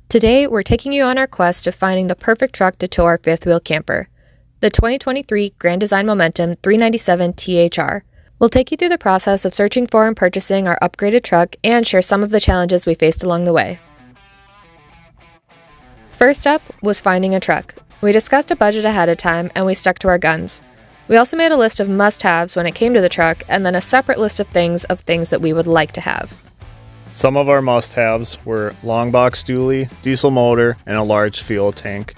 Today, we're taking you on our quest of finding the perfect truck to tow our fifth wheel camper, the 2023 Grand Design Momentum 397 THR. We'll take you through the process of searching for and purchasing our upgraded truck and share some of the challenges we faced along the way. First up was finding a truck. We discussed a budget ahead of time and we stuck to our guns. We also made a list of must-haves when it came to the truck and then a separate list of things that we would like to have. Some of our must-haves were long box dually, diesel motor, and a large fuel tank.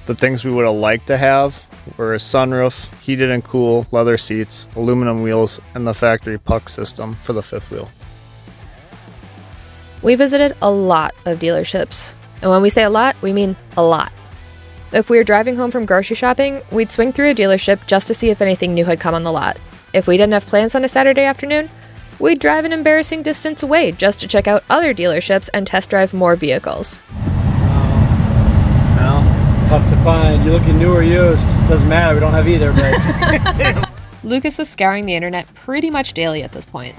The things we would have liked to have were a sunroof, heated and cool, leather seats, aluminum wheels, and the factory puck system for the fifth wheel. We visited a lot of dealerships, and when we say a lot, we mean a lot. If we were driving home from grocery shopping, we'd swing through a dealership just to see if anything new had come on the lot. If we didn't have plans on a Saturday afternoon, we'd drive an embarrassing distance away just to check out other dealerships and test drive more vehicles. Well, tough to find. You're looking new or used. Doesn't matter, we don't have either, but... Lucas was scouring the internet pretty much daily at this point.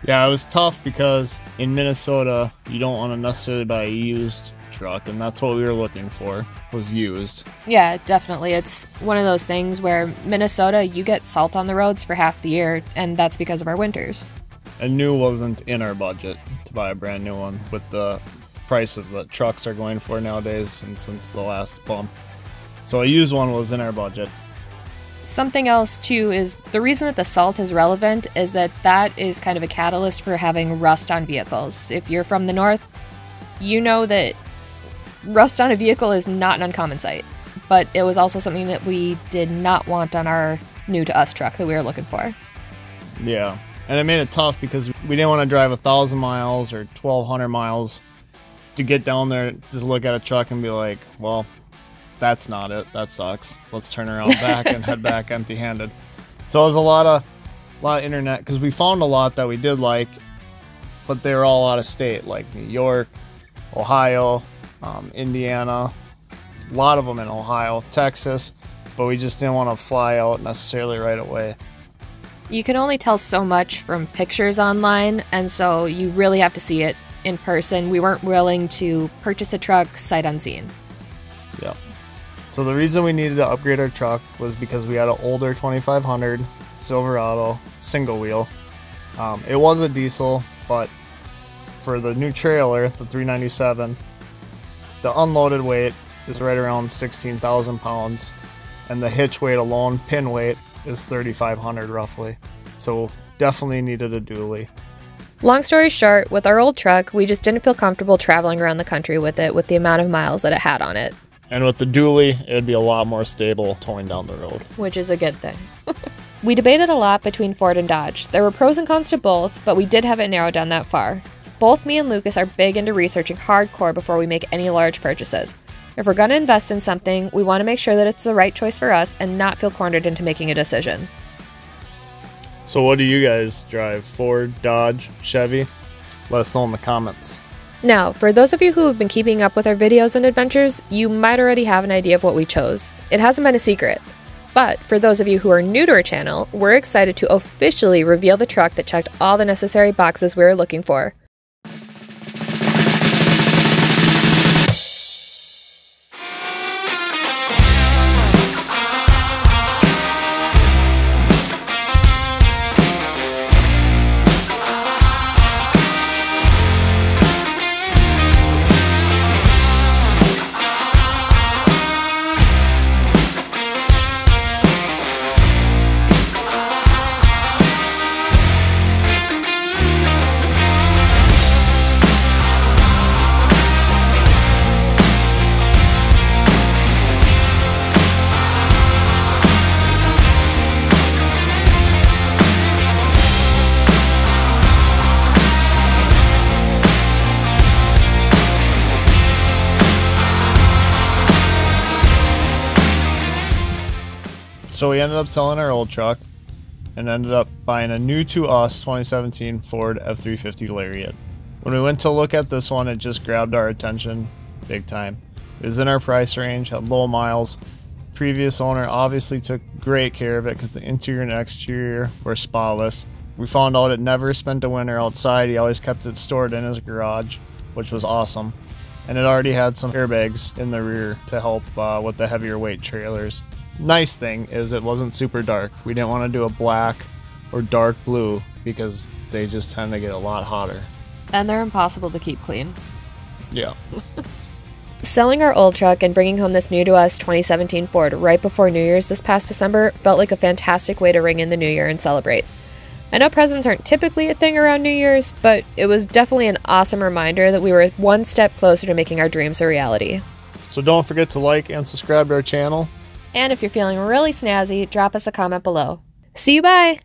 Yeah, it was tough because in Minnesota, you don't want to necessarily buy a used truck, and that's what we were looking for, was used. Yeah, definitely. It's one of those things where Minnesota, you get salt on the roads for half the year, and that's because of our winters. And new wasn't in our budget to buy a brand new one with the prices that trucks are going for nowadays and since the last bump. So a used one was in our budget. Something else too is the reason that the salt is relevant is that is kind of a catalyst for having rust on vehicles. If you're from the north, you know that rust on a vehicle is not an uncommon sight, but it was also something that we did not want on our new to us truck that we were looking for. Yeah. And it made it tough because we didn't want to drive 1,000 miles or 1,200 miles to get down there to look at a truck and be like, well, that's not it. That sucks. Let's turn around back and head back empty-handed. So it was a lot of internet because we found a lot that we did like, but they were all out of state, like New York, Ohio, Indiana, a lot of them in Ohio, Texas, but we just didn't want to fly out necessarily right away. You can only tell so much from pictures online, and so you really have to see it in person. We weren't willing to purchase a truck sight unseen. Yeah. So the reason we needed to upgrade our truck was because we had an older 2500 Silverado single wheel. It was a diesel, but for the new trailer, the 397, the unloaded weight is right around 16,000 pounds, and the hitch weight alone, pin weight, is 3,500 roughly. So definitely needed a dually. Long story short, with our old truck, we just didn't feel comfortable traveling around the country with it with the amount of miles that it had on it. And with the dually, it would be a lot more stable towing down the road. Which is a good thing. We debated a lot between Ford and Dodge. There were pros and cons to both, but we did have it narrowed down that far. Both me and Lucas are big into researching hardcore before we make any large purchases. If we're going to invest in something, we want to make sure that it's the right choice for us and not feel cornered into making a decision. So what do you guys drive? Ford, Dodge, Chevy? Let us know in the comments. Now, for those of you who have been keeping up with our videos and adventures, you might already have an idea of what we chose. It hasn't been a secret. But for those of you who are new to our channel, we're excited to officially reveal the truck that checked all the necessary boxes we were looking for. So we ended up selling our old truck and ended up buying a new to us 2017 Ford F-350 Lariat. When we went to look at this one, it just grabbed our attention big time. It was in our price range, had low miles. Previous owner obviously took great care of it because the interior and exterior were spotless. We found out it never spent a winter outside. He always kept it stored in his garage, which was awesome. and it already had some airbags in the rear to help with the heavier weight trailers. Nice thing is it wasn't super dark. We didn't want to do a black or dark blue because they just tend to get a lot hotter. And they're impossible to keep clean. Yeah. Selling our old truck and bringing home this new to us 2017 Ford right before New Year's this past December felt like a fantastic way to ring in the new year and celebrate. I know presents aren't typically a thing around New Year's, but it was definitely an awesome reminder that we were one step closer to making our dreams a reality. So don't forget to like and subscribe to our channel. And if you're feeling really snazzy, drop us a comment below. See you, bye!